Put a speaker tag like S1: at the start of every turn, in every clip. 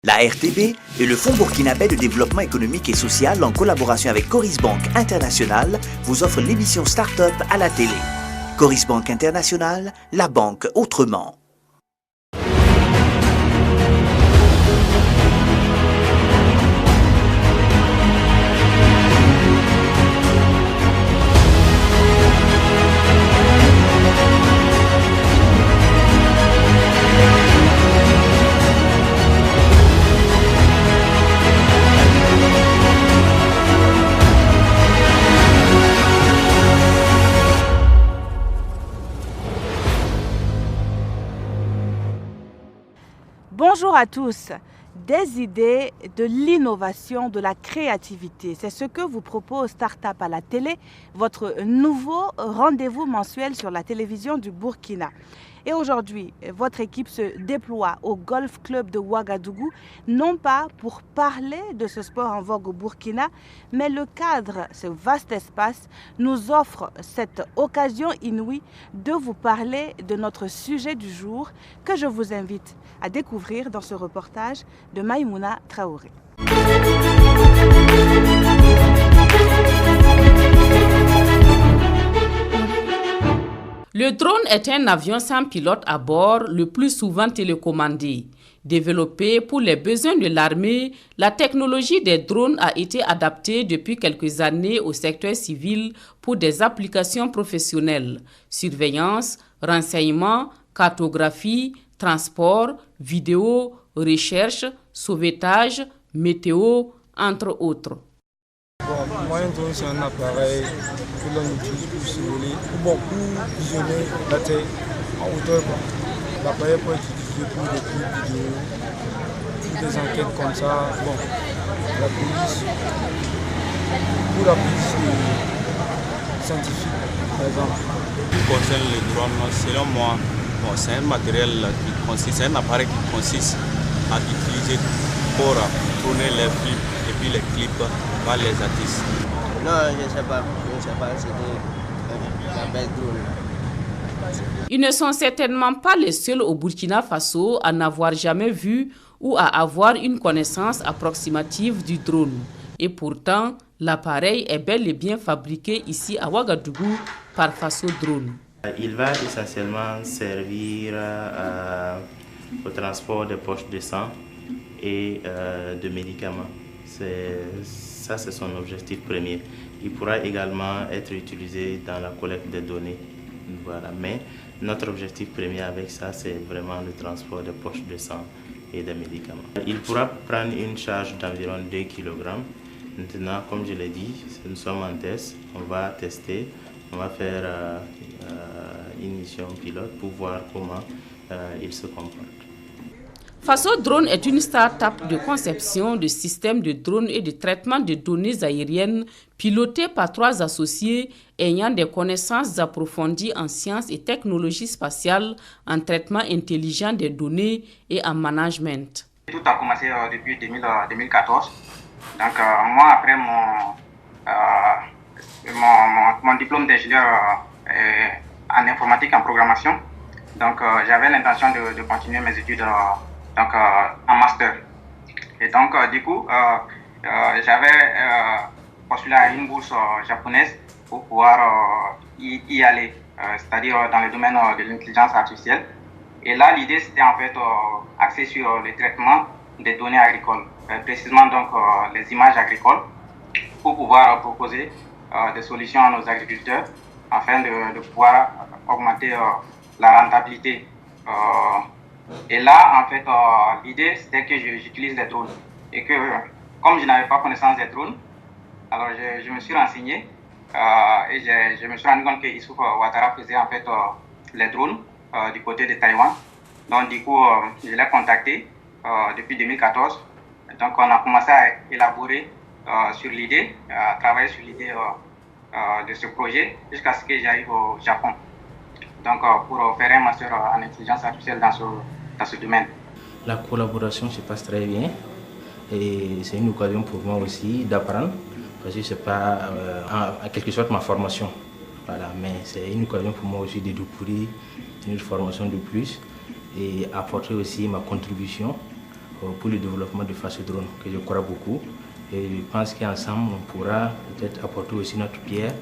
S1: La RTB et le Fonds burkinabé de développement économique et social, en collaboration avec Coris Bank International, vous offrent l'émission Start-up à la télé. Coris Bank International, la banque autrement.
S2: Bonjour à tous. Des idées, de l'innovation, de la créativité. C'est ce que vous propose Startup à la télé, votre nouveau rendez-vous mensuel sur la télévision du Burkina. Et aujourd'hui, votre équipe se déploie au Golf Club de Ouagadougou, non pas pour parler de ce sport en vogue au Burkina, mais le cadre, ce vaste espace, nous offre cette occasion inouïe de vous parler de notre sujet du jour que je vous invite à découvrir dans ce reportage de Maïmouna Traoré.
S3: Le drone est un avion sans pilote à bord, le plus souvent télécommandé. Développé pour les besoins de l'armée, la technologie des drones a été adaptée depuis quelques années au secteur civil pour des applications professionnelles, surveillance, renseignement, cartographie, transport, vidéo, recherche, sauvetage, météo, entre autres.
S4: Moi, un drone, c'est un appareil que l'on utilise pour survoler, pour visionner la Terre en hauteur. L'appareil peut être utilisé pour des clips vidéo, pour des enquêtes comme ça. La police, pour la police scientifique, par exemple.
S5: Ce qui concerne les drones, selon moi, c'est un matériel c'est un appareil qui consiste à utiliser pour tourner les films et puis les clips par les artistes.
S6: Non, je ne sais pas, c'était la belle drone.
S3: Ils ne sont certainement pas les seuls au Burkina Faso à n'avoir jamais vu ou à avoir une connaissance approximative du drone. Et pourtant, l'appareil est bel et bien fabriqué ici à Ouagadougou par Faso Drone.
S7: Il va essentiellement servir au transport des poches de sang et de médicaments. Ça, c'est son objectif premier. Il pourra également être utilisé dans la collecte des données. Voilà. Mais notre objectif premier avec ça, c'est vraiment le transport des poches de sang et des médicaments. Il pourra prendre une charge d'environ 2 kg. Maintenant, comme je l'ai dit, nous sommes en test. On va tester, on va faire une mission pilote pour voir comment il se comporte.
S3: Faso Drone est une start-up de conception de systèmes de drones et de traitement de données aériennes pilotée par 3 associés ayant des connaissances approfondies en sciences et technologies spatiales, en traitement intelligent des données et en management.
S8: Tout a commencé depuis 2014. Donc moi, après mon diplôme d'ingénieur en informatique et en programmation, donc j'avais l'intention de continuer mes études en master. Et donc du coup, j'avais postulé à une bourse japonaise pour pouvoir y aller, c'est-à-dire dans le domaine de l'intelligence artificielle. Et là, l'idée c'était en fait axé sur le traitement des données agricoles, précisément donc les images agricoles, pour pouvoir proposer des solutions à nos agriculteurs afin de pouvoir augmenter la rentabilité. Et là, en fait, l'idée, c'était que j'utilise les drones. Et que, comme je n'avais pas connaissance des drones, alors je me suis renseigné et je me suis rendu compte que Issouf Ouattara faisait en fait les drones du côté de Taïwan. Donc, du coup, je l'ai contacté depuis 2014. Donc, on a commencé à élaborer sur l'idée, à travailler sur l'idée de ce projet jusqu'à ce que j'arrive au Japon. Donc, pour faire un master en intelligence artificielle dans ce domaine.
S7: La collaboration se passe très bien et c'est une occasion pour moi aussi d'apprendre parce que c'est pas en quelque sorte ma formation. Voilà, mais c'est une occasion pour moi aussi de découvrir une formation de plus et apporter aussi ma contribution pour le développement de Facedrone, que je crois beaucoup. Et je pense qu'ensemble, on pourra peut-être apporter aussi notre pierre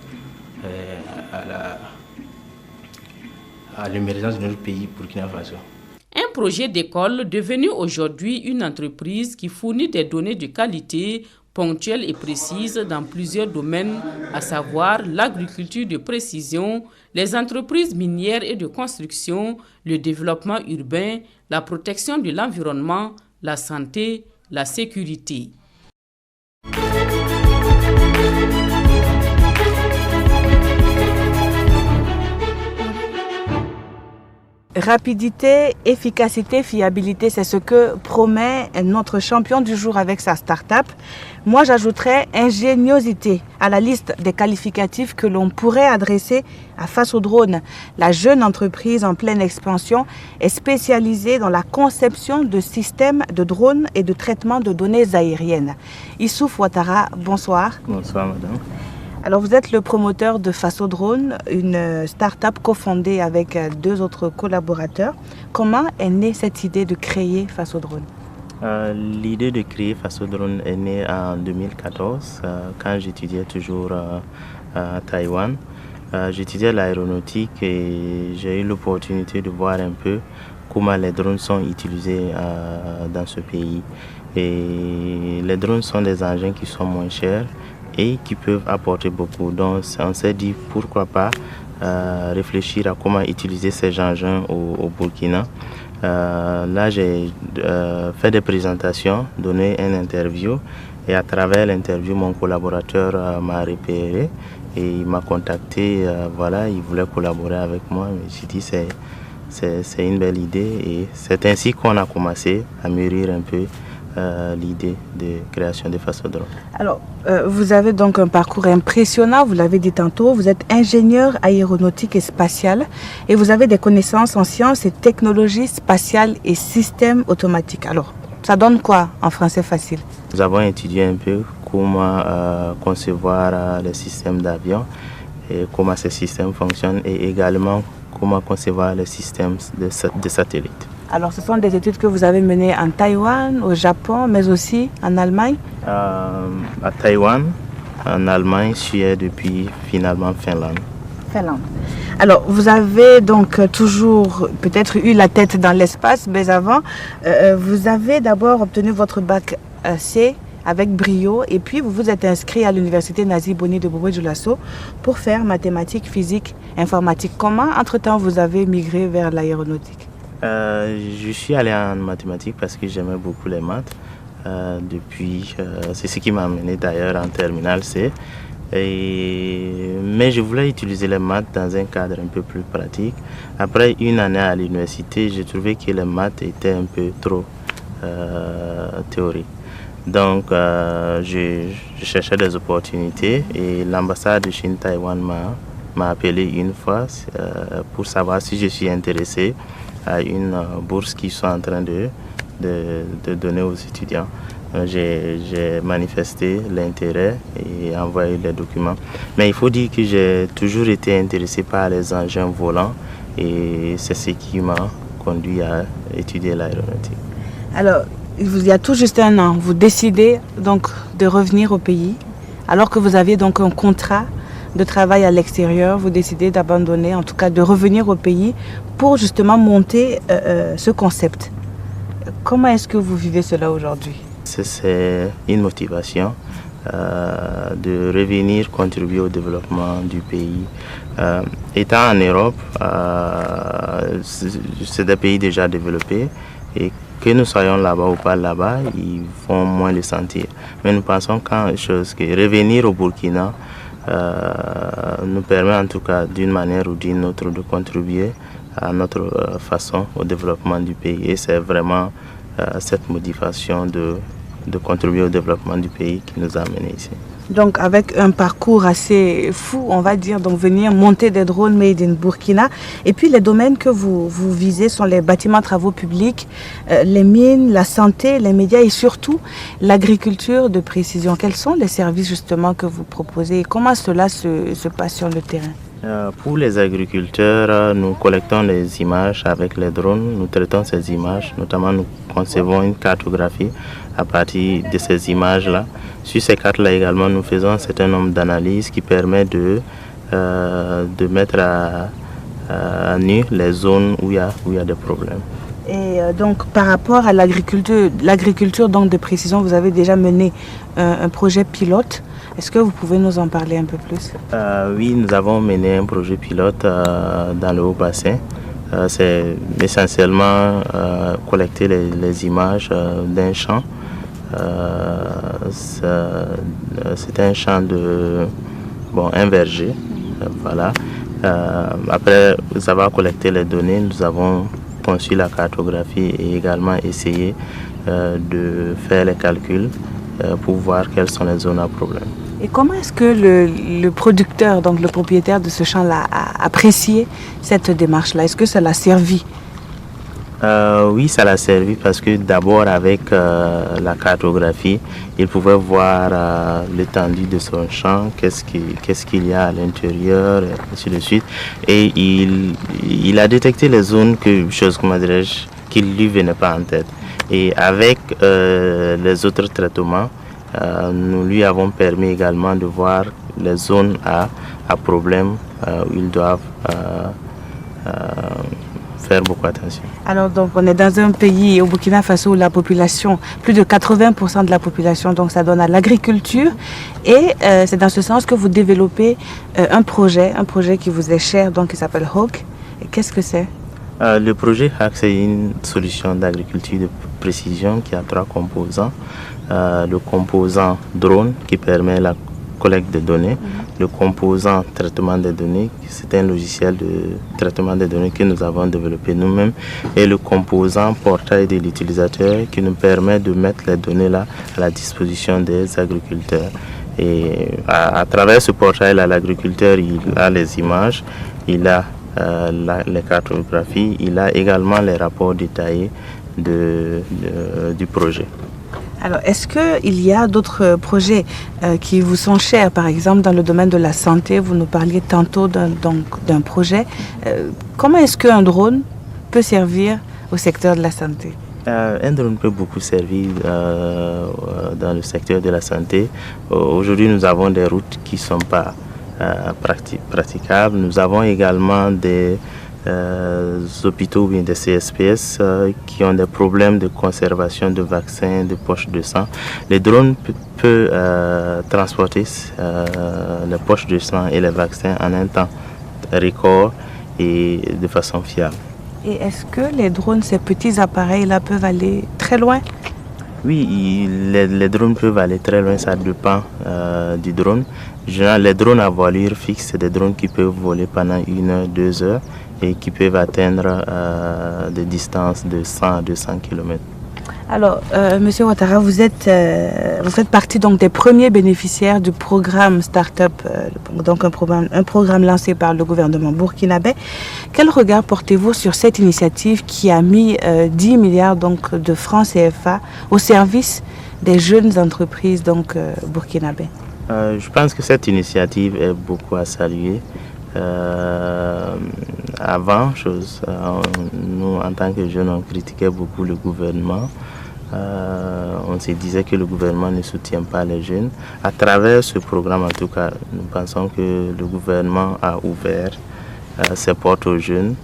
S7: à l'émergence de notre pays, Burkina Faso.
S3: Un projet d'école devenu aujourd'hui une entreprise qui fournit des données de qualité ponctuelles et précises dans plusieurs domaines, à savoir l'agriculture de précision, les entreprises minières et de construction, le développement urbain, la protection de l'environnement, la santé, la sécurité.
S2: Rapidité, efficacité, fiabilité, c'est ce que promet notre champion du jour avec sa start-up. Moi, j'ajouterais ingéniosité à la liste des qualificatifs que l'on pourrait adresser à Facedrone. La jeune entreprise en pleine expansion est spécialisée dans la conception de systèmes de drones et de traitement de données aériennes. Issouf Ouattara, bonsoir.
S7: Bonsoir, madame.
S2: Alors, vous êtes le promoteur de Facedrone, une start-up cofondée avec 2 autres collaborateurs. Comment est née cette idée de créer Facedrone?
S7: L'idée de créer Facedrone est née en 2014, quand j'étudiais toujours à Taïwan. J'étudiais l'aéronautique et j'ai eu l'opportunité de voir un peu comment les drones sont utilisés dans ce pays. Et les drones sont des engins qui sont moins chers et qui peuvent apporter beaucoup. Donc on s'est dit pourquoi pas réfléchir à comment utiliser ces engins au Burkina. Là j'ai fait des présentations, donné une interview et à travers l'interview mon collaborateur m'a repéré et il m'a contacté, voilà, il voulait collaborer avec moi. Mais j'ai dit c'est une belle idée et c'est ainsi qu'on a commencé à mûrir un peu l'idée de création de Facedrone.
S2: Alors, vous avez donc un parcours impressionnant, vous l'avez dit tantôt, vous êtes ingénieur aéronautique et spatial et vous avez des connaissances en sciences et technologies spatiales et systèmes automatiques. Alors, ça donne quoi en français facile?
S7: Nous avons étudié un peu comment concevoir les systèmes d'avion et comment ces systèmes fonctionnent et également comment concevoir les systèmes de satellites.
S2: Alors, ce sont des études que vous avez menées en Taïwan, au Japon, mais aussi en Allemagne?
S7: À Taïwan, en Allemagne, Suède et puis finalement Finlande.
S2: Finlande. Alors, vous avez donc toujours peut-être eu la tête dans l'espace, mais avant, vous avez d'abord obtenu votre bac C avec brio et puis vous vous êtes inscrit à l'université Nazi Boni de Bobo-Dioulasso pour faire mathématiques, physique, informatique. Comment, entre-temps, vous avez migré vers l'aéronautique?
S7: Je suis allé en mathématiques parce que j'aimais beaucoup les maths. C'est ce qui m'a amené d'ailleurs en terminale C. Mais je voulais utiliser les maths dans un cadre un peu plus pratique. Après une année à l'université, j'ai trouvé que les maths étaient un peu trop théoriques. Donc, je cherchais des opportunités et l'ambassade de Chine-Taïwan m'a appelé une fois pour savoir si je suis intéressé à une bourse qu'ils sont en train de donner aux étudiants. J'ai manifesté l'intérêt et envoyé les documents. Mais il faut dire que j'ai toujours été intéressé par les engins volants et c'est ce qui m'a conduit à étudier l'aéronautique.
S2: Alors, il y a tout juste un an, vous décidez donc de revenir au pays, alors que vous aviez donc un contrat de travail à l'extérieur, vous décidez d'abandonner, en tout cas de revenir au pays pour justement monter ce concept. Comment est-ce que vous vivez cela aujourd'hui?
S7: C'est une motivation de revenir contribuer au développement du pays. Étant en Europe, c'est des pays déjà développés et que nous soyons là-bas ou pas là-bas, ils vont moins le sentir. Mais nous pensons que revenir au Burkina nous permet en tout cas d'une manière ou d'une autre de contribuer à notre façon au développement du pays. Et c'est vraiment cette motivation de contribuer au développement du pays qui nous a amenés ici.
S2: Donc avec un parcours assez fou, on va dire, donc venir monter des drones made in Burkina. Et puis les domaines que vous visez sont les bâtiments, travaux publics, les mines, la santé, les médias et surtout l'agriculture de précision. Quels sont les services justement que vous proposez et comment cela se passe sur le terrain?
S7: Pour les agriculteurs, nous collectons les images avec les drones, nous traitons ces images, notamment nous concevons une cartographie à partir de ces images-là. Sur ces cartes-là également, nous faisons un certain nombre d'analyses qui permettent de mettre à nu les zones où il y a des problèmes.
S2: Et donc par rapport à l'agriculture donc de précision, vous avez déjà mené un projet pilote. Est-ce que vous pouvez nous en parler un peu plus?
S7: Oui, nous avons mené un projet pilote dans le Haut-Bassin. C'est essentiellement collecter les images d'un champ. C'est un champ un verger. Voilà. Après avoir collecté les données, nous avons conçu la cartographie et également essayé de faire les calculs pour voir quelles sont les zones à problème.
S2: Et comment est-ce que le producteur, donc le propriétaire de ce champ-là, a apprécié cette démarche-là? Est-ce que ça l'a servi?
S7: Oui, ça l'a servi parce que d'abord avec la cartographie, il pouvait voir l'étendue de son champ, qu'est-ce qu'il y a à l'intérieur, et ainsi de suite. Et il a détecté les zones qui lui venaient pas en tête. Et avec les autres traitements, nous lui avons permis également de voir les zones à problème où ils doivent faire beaucoup attention.
S2: Alors donc on est dans un pays au Burkina Faso où la population, plus de 80% de la population, donc ça donne à l'agriculture. Et c'est dans ce sens que vous développez un projet qui vous est cher, donc qui s'appelle HAWK. Et qu'est-ce que c'est?
S7: Le projet HAWK, c'est une solution d'agriculture de précision qui a 3 composants. Le composant drone qui permet la collecte de données, le composant traitement des données, c'est un logiciel de traitement des données que nous avons développé nous-mêmes, et le composant portail de l'utilisateur qui nous permet de mettre les données là à la disposition des agriculteurs. Et à travers ce portail-là, l'agriculteur il a les images, il a les cartographies, il a également les rapports détaillés du projet.
S2: Alors, est-ce qu'il y a d'autres projets qui vous sont chers? Par exemple, dans le domaine de la santé, vous nous parliez tantôt d'un projet. Comment est-ce qu'un drone peut servir au secteur de la santé?
S7: Un drone peut beaucoup servir dans le secteur de la santé. Aujourd'hui, nous avons des routes qui ne sont pas praticables. Nous avons également des hôpitaux ou bien des CSPS qui ont des problèmes de conservation de vaccins, de poches de sang. Les drones peuvent transporter les poches de sang et les vaccins en un temps record et de façon fiable.
S2: Et est-ce que les drones, ces petits appareils-là, peuvent aller très loin?
S7: Oui, les drones peuvent aller très loin, ça dépend du drone. Les drones à voilure fixe, c'est des drones qui peuvent voler pendant 1 heure, 2 heures et qui peuvent atteindre des distances de 100 à 200 km.
S2: Alors, Monsieur Ouattara, vous faites partie donc des premiers bénéficiaires du programme Startup, donc un programme lancé par le gouvernement burkinabé. Quel regard portez-vous sur cette initiative qui a mis 10 milliards donc, de francs CFA au service des jeunes entreprises donc, burkinabées?
S7: Je pense que cette initiative est beaucoup à saluer. Nous, en tant que jeunes, on critiquait beaucoup le gouvernement. On se disait que le gouvernement ne soutient pas les jeunes. À travers ce programme, en tout cas, nous pensons que le gouvernement a ouvert ses portes aux jeunes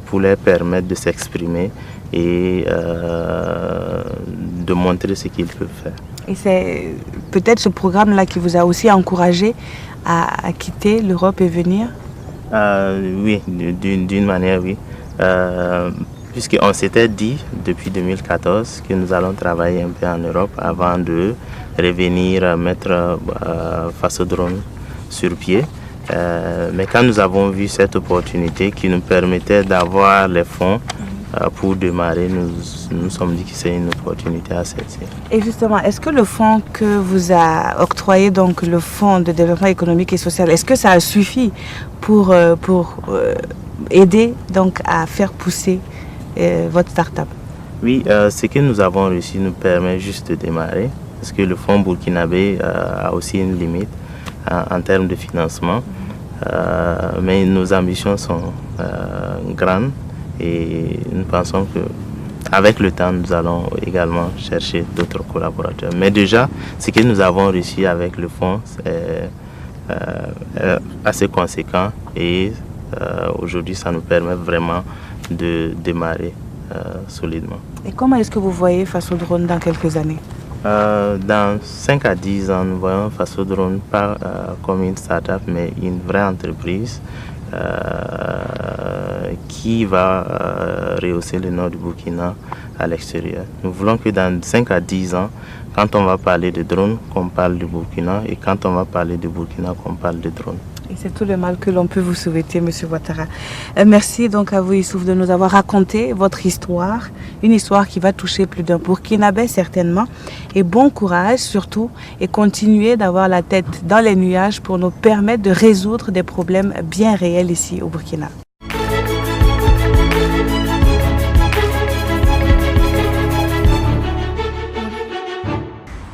S7: pour leur permettre de s'exprimer et de montrer ce qu'ils peuvent faire.
S2: Et c'est peut-être ce programme-là qui vous a aussi encouragé à quitter l'Europe et venir?
S7: Oui, d'une manière, oui. Puisqu'on s'était dit depuis 2014 que nous allons travailler un peu en Europe avant de revenir mettre Faso Drone sur pied. Mais quand nous avons vu cette opportunité qui nous permettait d'avoir les fonds pour démarrer, nous sommes dit que c'est une opportunité à saisir.
S2: Et justement, est-ce que le fonds que vous a octroyé, donc le Fonds de développement économique et social, est-ce que ça a suffi pour aider donc, à faire pousser votre start-up?
S7: Oui, ce que nous avons reçu nous permet juste de démarrer, parce que le Fonds burkinabé a aussi une limite en termes de financement. Mais nos ambitions sont grandes et nous pensons que avec le temps, nous allons également chercher d'autres collaborateurs. Mais déjà, ce que nous avons réussi avec le fonds est assez conséquent et aujourd'hui, ça nous permet vraiment de démarrer solidement.
S2: Et comment est-ce que vous voyez Faso Drone dans quelques années?
S7: Dans 5 à 10 ans, nous voyons Faso Drone pas comme une start-up, mais une vraie entreprise qui va rehausser le nom du Burkina à l'extérieur. Nous voulons que dans 5 à 10 ans, quand on va parler de drone, qu'on parle du Burkina, et quand on va parler de Burkina, qu'on parle de drone.
S2: Et c'est tout le mal que l'on peut vous souhaiter, M. Ouattara. Merci donc à vous, Youssouf, de nous avoir raconté votre histoire, une histoire qui va toucher plus d'un Burkinabé certainement. Et bon courage surtout, et continuez d'avoir la tête dans les nuages pour nous permettre de résoudre des problèmes bien réels ici au Burkina.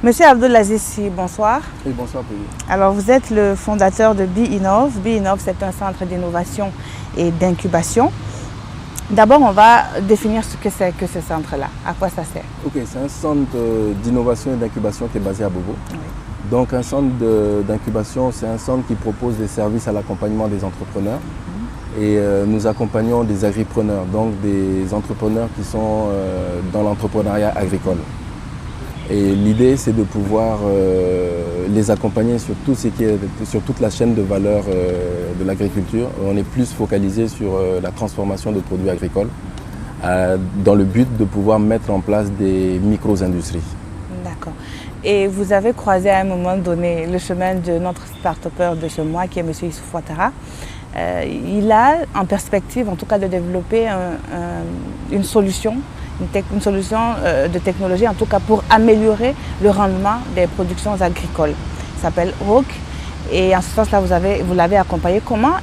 S2: Monsieur Abdoulaziz Sy, bonsoir.
S9: Oui, bonsoir, Péli.
S2: Alors, vous êtes le fondateur de BInnov. BInnov, c'est un centre d'innovation et d'incubation. D'abord, on va définir ce que c'est que ce centre-là. À quoi ça sert?
S9: Ok, c'est un centre d'innovation et d'incubation qui est basé à Bobo.
S2: Oui.
S9: Donc, un centre d'incubation, c'est un centre qui propose des services à l'accompagnement des entrepreneurs. Et nous accompagnons des agripreneurs, donc des entrepreneurs qui sont dans l'entrepreneuriat agricole. Et l'idée, c'est de pouvoir les accompagner sur tout ce qui est, sur toute la chaîne de valeur de l'agriculture. On est plus focalisé sur la transformation de produits agricoles dans le but de pouvoir mettre en place des micro-industries.
S2: D'accord. Et vous avez croisé à un moment donné le chemin de notre start-upper de ce mois, qui est M. Youssouf Ouattara. Il a en perspective, en tout cas, de développer une solution. Une solution de technologie, en tout cas pour améliorer le rendement des productions agricoles. Ça s'appelle ROC. Et en ce sens-là, vous l'avez accompagné. Comment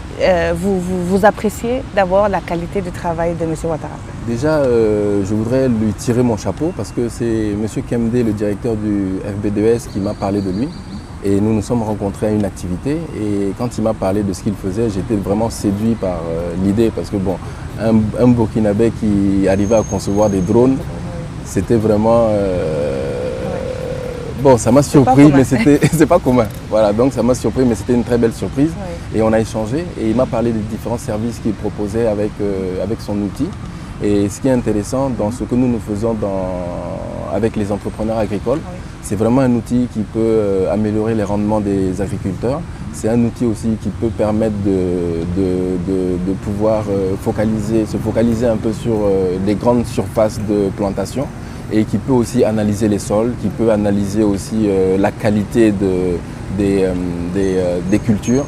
S2: vous appréciez d'abord la qualité du travail de M. Ouattara?
S9: Déjà, je voudrais lui tirer mon chapeau parce que c'est M. Kemde, le directeur du FBDES, qui m'a parlé de lui. Et nous nous sommes rencontrés à une activité et quand il m'a parlé de ce qu'il faisait, j'étais vraiment séduit par l'idée parce que bon, un Burkinabé qui arrivait à concevoir des drones, c'était vraiment... bon, ça m'a surpris, mais c'est pas commun. Voilà, donc ça m'a surpris, mais c'était une très belle surprise. Oui. Et on a échangé et il m'a parlé des différents services qu'il proposait avec son outil. Et ce qui est intéressant dans ce que nous faisons avec les entrepreneurs agricoles, oui, c'est vraiment un outil qui peut améliorer les rendements des agriculteurs. C'est un outil aussi qui peut permettre de pouvoir se focaliser un peu sur des grandes surfaces de plantation et qui peut aussi analyser les sols, qui peut analyser aussi la qualité des cultures.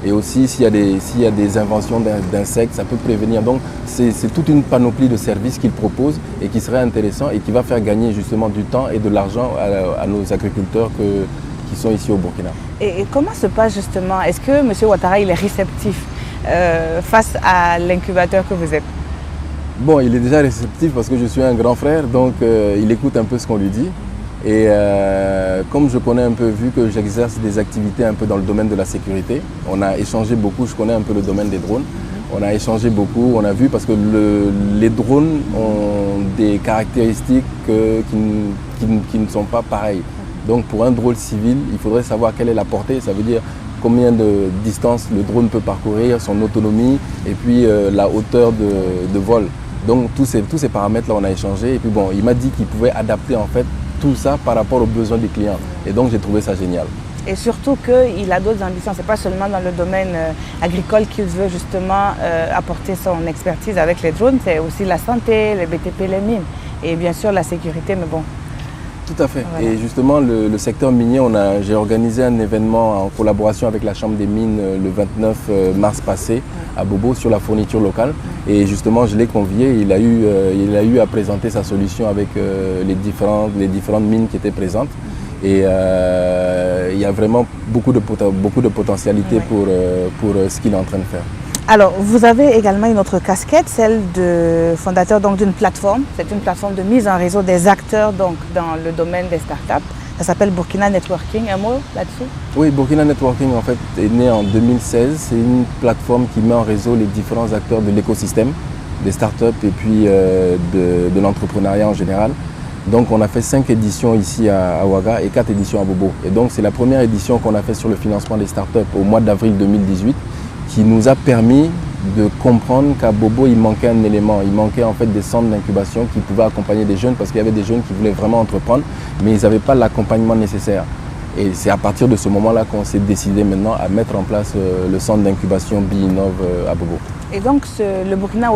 S9: Et aussi, s'il y a des inventions d'insectes, ça peut prévenir. Donc, c'est toute une panoplie de services qu'il propose et qui serait intéressant et qui va faire gagner justement du temps et de l'argent à nos agriculteurs qui sont ici au Burkina.
S2: Et comment se passe justement? Est-ce que M. Ouattara il est réceptif face à l'incubateur que vous êtes?
S9: Bon, il est déjà réceptif parce que je suis un grand frère, donc il écoute un peu ce qu'on lui dit. Et comme je connais un peu, vu que j'exerce des activités un peu dans le domaine de la sécurité, on a échangé beaucoup, je connais un peu le domaine des drones, on a échangé beaucoup, on a vu parce que les drones ont des caractéristiques qui ne sont pas pareilles. Donc pour un drone civil, il faudrait savoir quelle est la portée, ça veut dire combien de distance le drone peut parcourir, son autonomie et puis la hauteur de vol. Donc tous ces paramètres-là, on a échangé et puis bon, il m'a dit qu'il pouvait adapter en fait tout ça par rapport aux besoins des clients. Et donc j'ai trouvé ça génial.
S2: Et surtout qu'il a d'autres ambitions. Ce n'est pas seulement dans le domaine agricole qu'il veut justement apporter son expertise avec les drones, c'est aussi la santé, les BTP, les mines et bien sûr la sécurité, mais bon.
S9: Tout à fait. Voilà. Et justement, le secteur minier, j'ai organisé un événement en collaboration avec la Chambre des mines le 29 mars passé à Bobo sur la fourniture locale. Et justement, je l'ai convié. Il a eu à présenter sa solution avec les différentes mines qui étaient présentes. Et il y a vraiment beaucoup de potentialités pour ce qu'il est en train de faire.
S2: Alors, vous avez également une autre casquette, celle de fondateur d'une plateforme. C'est une plateforme de mise en réseau des acteurs donc, dans le domaine des startups. Ça s'appelle Burkina Networking. Un mot là-dessus?
S9: Oui, Burkina Networking en fait est né en 2016. C'est une plateforme qui met en réseau les différents acteurs de l'écosystème, des startups et puis de l'entrepreneuriat en général. Donc on a fait 5 éditions ici à Ouaga et 4 éditions à Bobo. Et donc c'est la première édition qu'on a fait sur le financement des startups au mois d'avril 2018 qui nous a permis de comprendre qu'à Bobo il manquait un élément. Il manquait en fait des centres d'incubation qui pouvaient accompagner des jeunes parce qu'il y avait des jeunes qui voulaient vraiment entreprendre mais ils n'avaient pas l'accompagnement nécessaire. Et c'est à partir de ce moment-là qu'on s'est décidé maintenant à mettre en place le centre d'incubation Bi-Innov à Bobo.
S2: Et donc le Burkina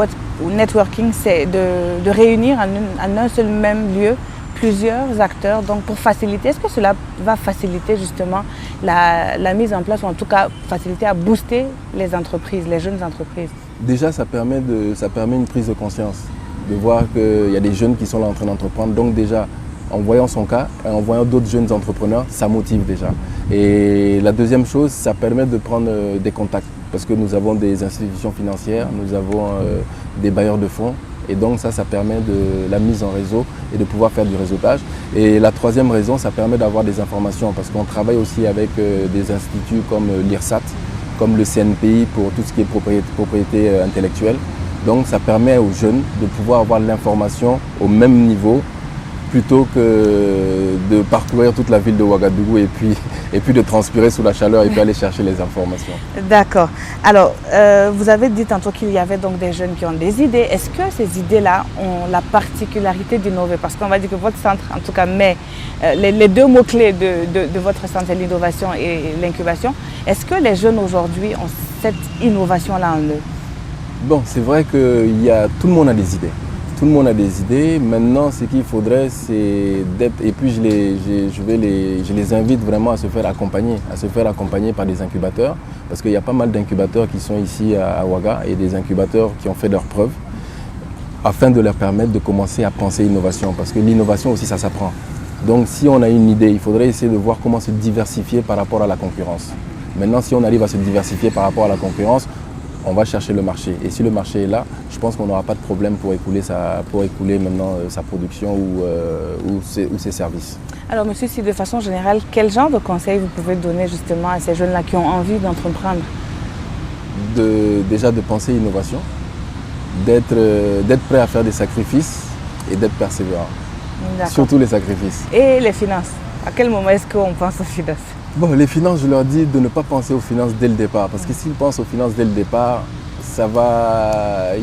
S2: Networking, c'est de réunir en un seul même lieu plusieurs acteurs donc pour faciliter. Est-ce que cela va faciliter justement la mise en place ou en tout cas faciliter à booster les entreprises, les jeunes entreprises?
S9: Déjà ça permet une prise de conscience, de voir qu'il y a des jeunes qui sont là en train d'entreprendre. Donc déjà en voyant son cas, en voyant d'autres jeunes entrepreneurs, ça motive déjà. Et la deuxième chose, ça permet de prendre des contacts parce que nous avons des institutions financières, nous avons des bailleurs de fonds et donc ça permet de la mise en réseau et de pouvoir faire du réseautage. Et la troisième raison, ça permet d'avoir des informations parce qu'on travaille aussi avec des instituts comme l'IRSAT, comme le CNPI pour tout ce qui est propriété intellectuelle. Donc ça permet aux jeunes de pouvoir avoir l'information au même niveau plutôt que de parcourir toute la ville de Ouagadougou et puis de transpirer sous la chaleur et puis aller chercher les informations.
S2: D'accord. Alors, vous avez dit tantôt qu'il y avait donc des jeunes qui ont des idées. Est-ce que ces idées-là ont la particularité d'innover? Parce qu'on va dire que votre centre, en tout cas, met les deux mots-clés de votre centre, c'est l'innovation et l'incubation. Est-ce que les jeunes aujourd'hui ont cette innovation-là en eux?
S9: Bon, c'est vrai que tout le monde a des idées. Tout le monde a des idées. Maintenant, ce qu'il faudrait, c'est d'être... Et puis, je les invite vraiment à se faire accompagner par des incubateurs. Parce qu'il y a pas mal d'incubateurs qui sont ici à Ouaga et des incubateurs qui ont fait leurs preuves afin de leur permettre de commencer à penser innovation. Parce que l'innovation aussi, ça s'apprend. Donc, si on a une idée, il faudrait essayer de voir comment se diversifier par rapport à la concurrence. Maintenant, si on arrive à se diversifier par rapport à la concurrence, on va chercher le marché. Et si le marché est là, je pense qu'on n'aura pas de problème pour écouler maintenant sa production ou ses services.
S2: Alors monsieur, si de façon générale, quel genre de conseils vous pouvez donner justement à ces jeunes-là qui ont envie d'entreprendre?
S9: Déjà de penser innovation, d'être prêt à faire des sacrifices et d'être persévérant. Surtout les sacrifices.
S2: Et les finances? À quel moment est-ce qu'on pense aux finances?
S9: Bon, les finances, je leur dis de ne pas penser aux finances dès le départ. Parce que s'ils pensent aux finances dès le départ, ça va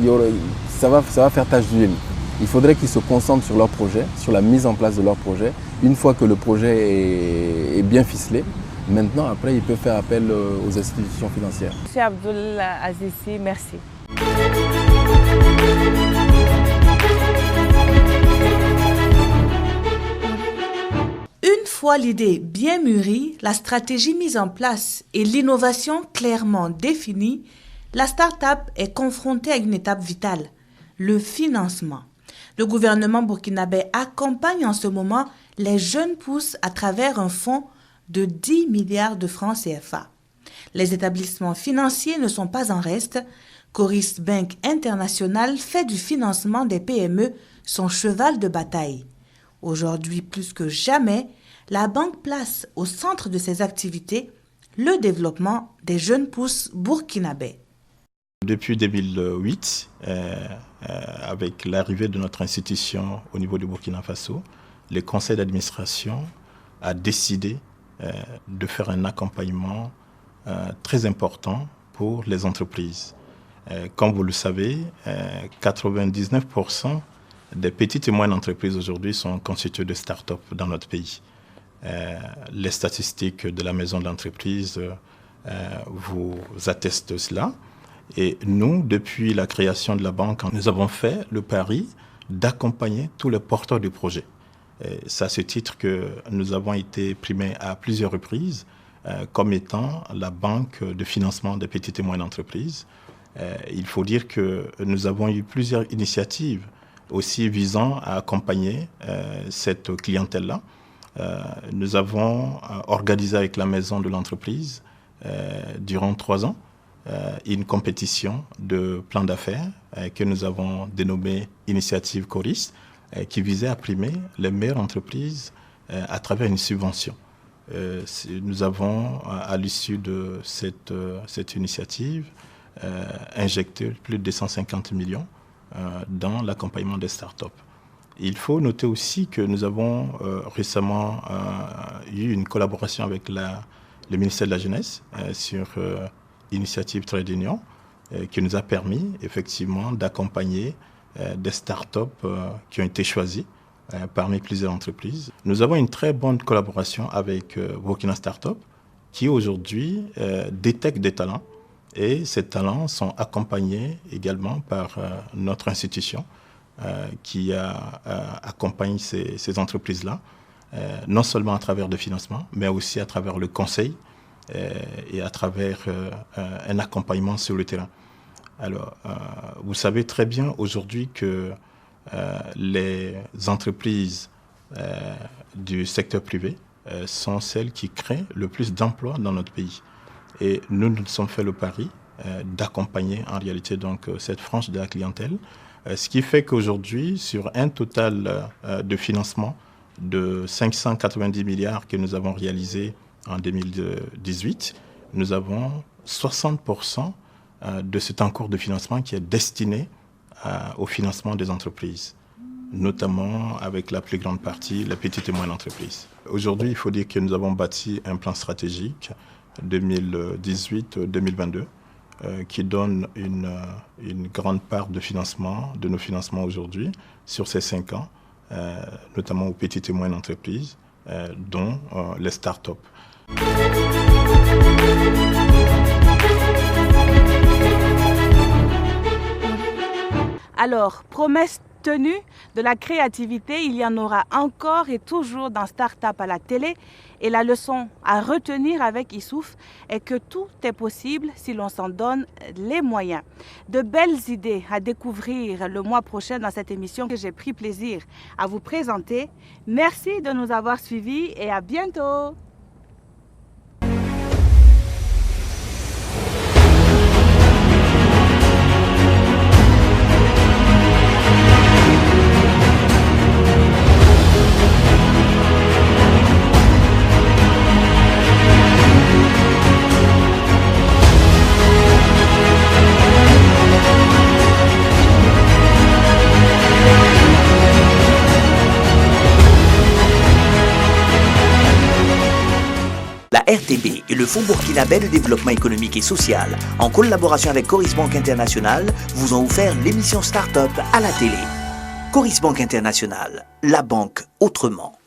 S9: faire tache d'huile. Il faudrait qu'ils se concentrent sur leur projet, sur la mise en place de leur projet. Une fois que le projet est bien ficelé, maintenant, après, ils peuvent faire appel aux institutions financières.
S2: Monsieur Abdoul Azissi, merci.
S10: Une fois l'idée bien mûrie, la stratégie mise en place et l'innovation clairement définie, la start-up est confrontée à une étape vitale, le financement. Le gouvernement burkinabé accompagne en ce moment les jeunes pousses à travers un fonds de 10 milliards de francs CFA. Les établissements financiers ne sont pas en reste. Coris Bank International fait du financement des PME son cheval de bataille. Aujourd'hui, plus que jamais, la banque place au centre de ses activités le développement des jeunes pousses burkinabés.
S5: Depuis 2008, avec l'arrivée de notre institution au niveau du Burkina Faso, le conseil d'administration a décidé de faire un accompagnement très important pour les entreprises. Comme vous le savez, 99% des petites et moyennes entreprises aujourd'hui sont constituées de start-up dans notre pays. Les statistiques de la maison de l'entreprise vous attestent cela. Et nous, depuis la création de la banque, nous avons fait le pari d'accompagner tous les porteurs du projet. C'est à ce titre que nous avons été primés à plusieurs reprises comme étant la banque de financement des petites et moyennes entreprises. Il faut dire que nous avons eu plusieurs initiatives aussi visant à accompagner cette clientèle-là. Nous avons organisé avec la maison de l'entreprise durant 3 ans une compétition de plan d'affaires que nous avons dénommée Initiative Coris, qui visait à primer les meilleures entreprises
S11: à travers une subvention. Nous avons, à l'issue de cette initiative, injecté plus de 250 millions dans l'accompagnement des startups. Il faut noter aussi que nous avons récemment eu une collaboration avec le ministère de la Jeunesse sur l'initiative Trade Union qui nous a permis effectivement d'accompagner des startups qui ont été choisies parmi plusieurs entreprises. Nous avons une très bonne collaboration avec Burkina Startup qui aujourd'hui détecte des talents et ces talents sont accompagnés également par notre institution qui accompagne ces entreprises-là, non seulement à travers le financement, mais aussi à travers le conseil et à travers un accompagnement sur le terrain. Alors, vous savez très bien aujourd'hui que les entreprises du secteur privé sont celles qui créent le plus d'emplois dans notre pays. Et nous nous sommes fait le pari d'accompagner en réalité donc cette frange de la clientèle, ce qui fait qu'aujourd'hui, sur un total de financement de 590 milliards que nous avons réalisé en 2018, nous avons 60% de cet encours de financement qui est destiné au financement des entreprises, notamment avec la plus grande partie, les petites et moyennes entreprises. Aujourd'hui, il faut dire que nous avons bâti un plan stratégique 2018-2022 qui donne une grande part de financement, de nos financements aujourd'hui, sur ces 5 ans, notamment aux petites et moyennes entreprises, dont les startups.
S2: Alors, promesse tenue, de la créativité, il y en aura encore et toujours dans Startup à la télé. Et la leçon à retenir avec Issouf est que tout est possible si l'on s'en donne les moyens. De belles idées à découvrir le mois prochain dans cette émission que j'ai pris plaisir à vous présenter. Merci de nous avoir suivis et à bientôt.
S1: La RTB et le Fonds burkinabé de développement économique et social, en collaboration avec Coris Bank International, vous ont offert l'émission Startup à la télé. Coris Bank International, la banque autrement.